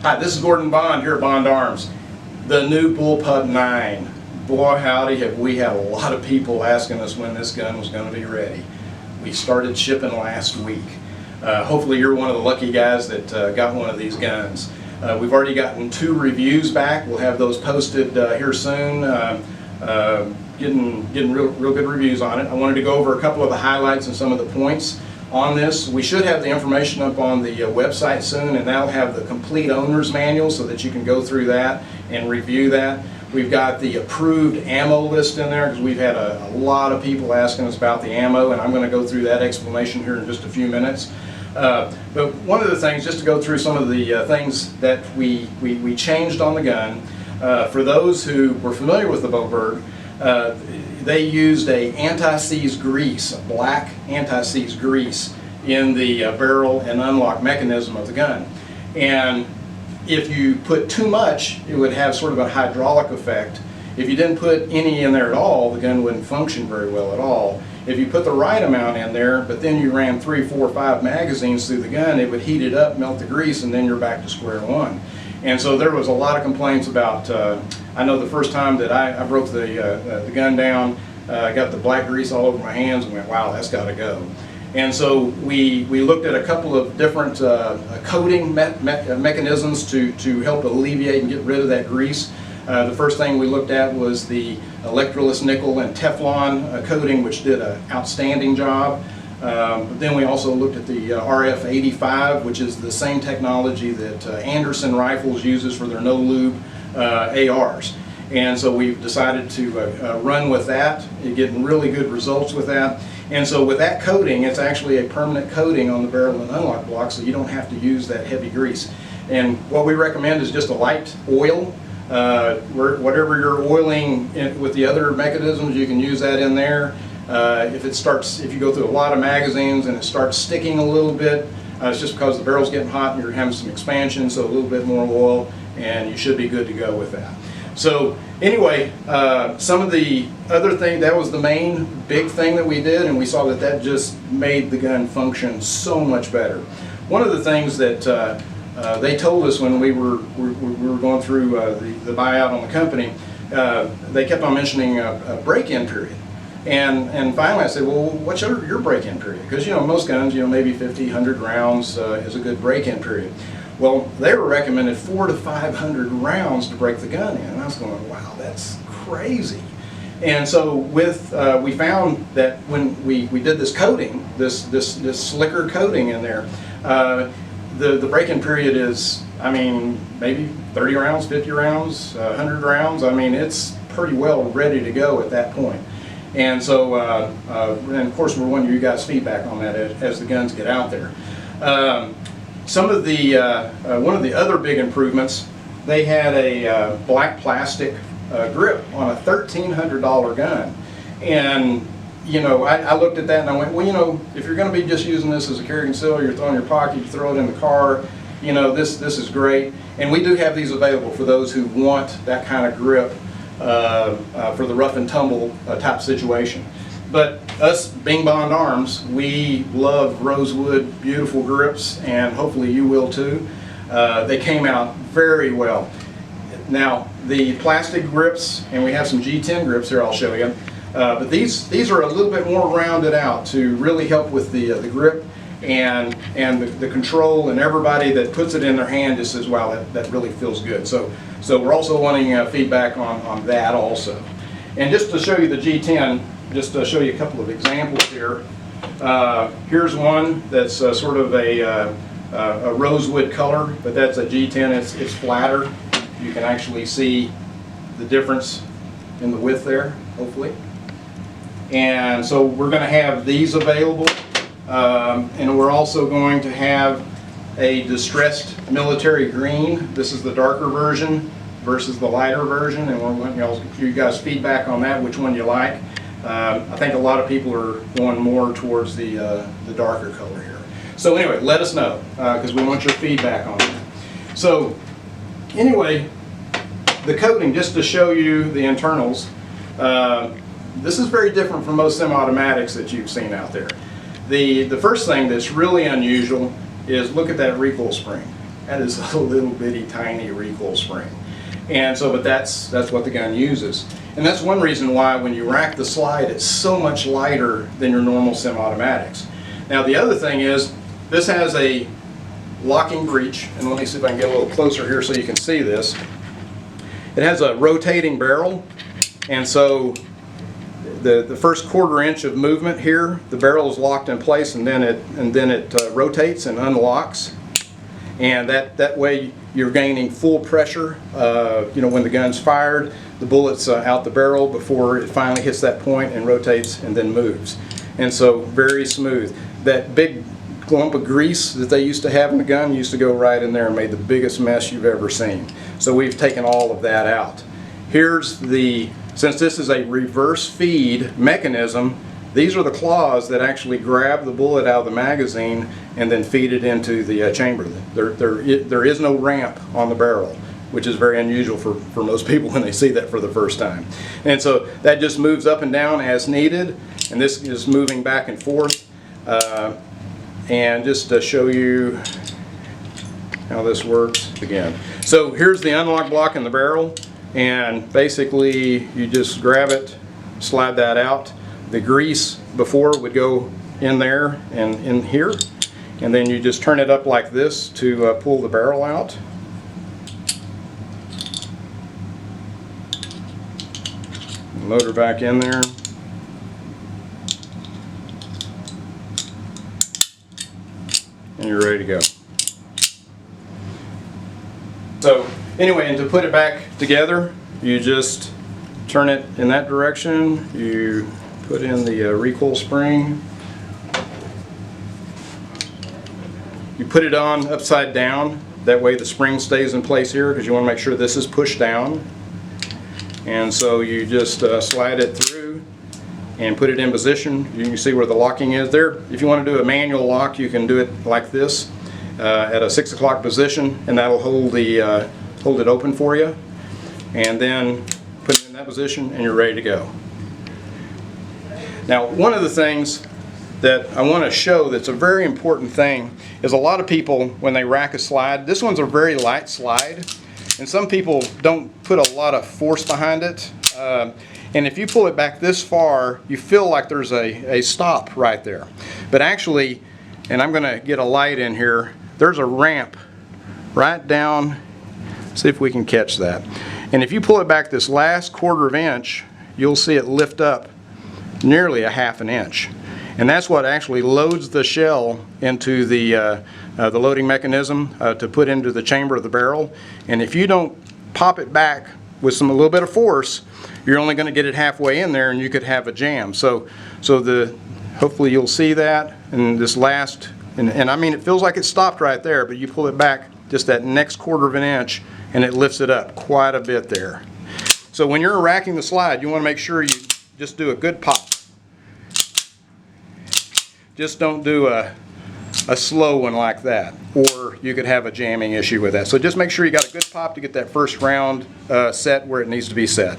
Hi, this is Gordon Bond here at Bond Arms. The new Bullpup 9. Boy howdy, have we had a lot of people asking us when this gun was going to be ready. We started shipping last week. Hopefully you're one of the lucky guys that got one of these guns. We've already gotten 2 reviews back. We'll have those posted here soon. Getting real good reviews on it. I wanted to go over a couple of the highlights and some of the points on this. We should have the information up on the website soon, and that'll have the complete owner's manual so that you can go through that and review that. We've got the approved ammo list in there because we've had a lot of people asking us about the ammo, and I'm going to go through that explanation here in just a few minutes. But one of the things, just to go through some of the things that we changed on the gun, for those who were familiar with the Bowbird, they used a anti-seize grease, a black anti-seize grease in the barrel and unlock mechanism of the gun. And if you put too much, it would have sort of a hydraulic effect. If you didn't put any in there at all, the gun wouldn't function very well at all. If you put the right amount in there, but then you ran 3, 4, 5 magazines through the gun, it would heat it up, melt the grease, and then you're back to square one. And so there was a lot of complaints about, I know the first time that I broke the gun down, I got the black grease all over my hands and went, wow, that's got to go. And so we looked at a couple of different coating mechanisms to help alleviate and get rid of that grease. The first thing we looked at was the electroless nickel and Teflon coating, which did an outstanding job. But then we also looked at the RF85, which is the same technology that Anderson Rifles uses for their no-lube ARs. And so we've decided to run with that. You're getting really good results with that. And so with that coating, it's actually a permanent coating on the barrel and unlock block, so you don't have to use that heavy grease. And what we recommend is just a light oil. Whatever you're oiling with the other mechanisms, you can use that in there. If you go through a lot of magazines and it starts sticking a little bit, it's just because the barrel's getting hot and you're having some expansion, so a little bit more oil, and you should be good to go with that. So anyway, some of the other thing, that was the main big thing that we did, and we saw that that just made the gun function so much better. One of the things that they told us when we were going through the buyout on the company, they kept on mentioning a break-in period. And finally I said, well, what's your break-in period? Because, you know, most guns, you know, maybe 50, 100 rounds is a good break-in period. Well, they were recommended 400 to 500 rounds to break the gun in. And I was going, wow, that's crazy. And so we found that when we did this coating, this slicker coating in there, the break-in period is, I mean, maybe 30 rounds, 50 rounds, 100 rounds. I mean, it's pretty well ready to go at that point. And so, and of course, we're wanting you guys' feedback on that as the guns get out there. Some of the, one of the other big improvements, they had a black plastic grip on a $1,300 gun. And, you know, I looked at that and I went, well, you know, if you're going to be just using this as a carry concealer, you're throwing in your pocket, you throw it in the car, you know, this is great. And we do have these available for those who want that kind of grip for the rough and tumble type situation. But us being Bond Arms, we love rosewood, beautiful grips, and hopefully you will too. They came out very well. Now, the plastic grips, and we have some G10 grips here I'll show you, but these are a little bit more rounded out to really help with the grip and the control, and everybody that puts it in their hand just says, wow, that really feels good. So we're also wanting feedback on that also. And just to show you the G10, just to show you a couple of examples here. Here's one that's sort of a rosewood color, but that's a G10. It's flatter. You can actually see the difference in the width there, hopefully. And so we're going to have these available, and we're also going to have a distressed military green. This is the darker version versus the lighter version, and we're going to give you guys feedback on that, which one you like. I think a lot of people are going more towards the darker color here. So anyway, let us know, because we want your feedback on that. So anyway, the coating, just to show you the internals, this is very different from most semi-automatics that you've seen out there. The first thing that's really unusual is look at that recoil spring. That is a little bitty tiny recoil spring. And so, but that's what the gun uses. And that's one reason why when you rack the slide, it's so much lighter than your normal semi-automatics. Now the other thing is, this has a locking breech, and let me see if I can get a little closer here so you can see this. It has a rotating barrel, and so the first quarter inch of movement here, the barrel is locked in place, and then it rotates and unlocks, and that way you're gaining full pressure. You know, when the gun's fired, the bullet's out the barrel before it finally hits that point and rotates and then moves, and so very smooth. That big lump of grease that they used to have in the gun used to go right in there and made the biggest mess you've ever seen. So we've taken all of that out. Here's the, since this is a reverse feed mechanism, these are the claws that actually grab the bullet out of the magazine and then feed it into the chamber. There is no ramp on the barrel, which is very unusual for most people when they see that for the first time. And so that just moves up and down as needed, and this is moving back and forth. And just to show you how this works again. So here's the unlock block in the barrel, and basically you just grab it, slide that out. The grease before would go in there and in here, and then you just turn it up like this to pull the barrel out. Motor back in there. And you're ready to go. So anyway, and to put it back together, you just turn it in that direction, you put in the recoil spring, you put it on upside down, that way the spring stays in place here because you want to make sure this is pushed down. And so you just slide it through and put it in position. You can see where the locking is there. If you want to do a manual lock, you can do it like this at a 6 o'clock position, and that'll hold it open for you. And then put it in that position, and you're ready to go. Now, one of the things that I want to show that's a very important thing is a lot of people, when they rack a slide, this one's a very light slide, and some people don't put a lot of force behind it. And if you pull it back this far, you feel like there's a stop right there. But actually, and I'm going to get a light in here, there's a ramp right down. See if we can catch that. And if you pull it back this last quarter of inch, you'll see it lift up nearly a half an inch. And that's what actually loads the shell into the loading mechanism to put into the chamber of the barrel. And if you don't pop it back with a little bit of force, you're only going to get it halfway in there and you could have a jam. So hopefully you'll see that. And this last, and I mean it feels like it stopped right there, but you pull it back just that next quarter of an inch and it lifts it up quite a bit there. So when you're racking the slide, you want to make sure you just do a good pop. Just don't do a slow one like that, or you could have a jamming issue with that. So just make sure you got a good pop to get that first round set where it needs to be set.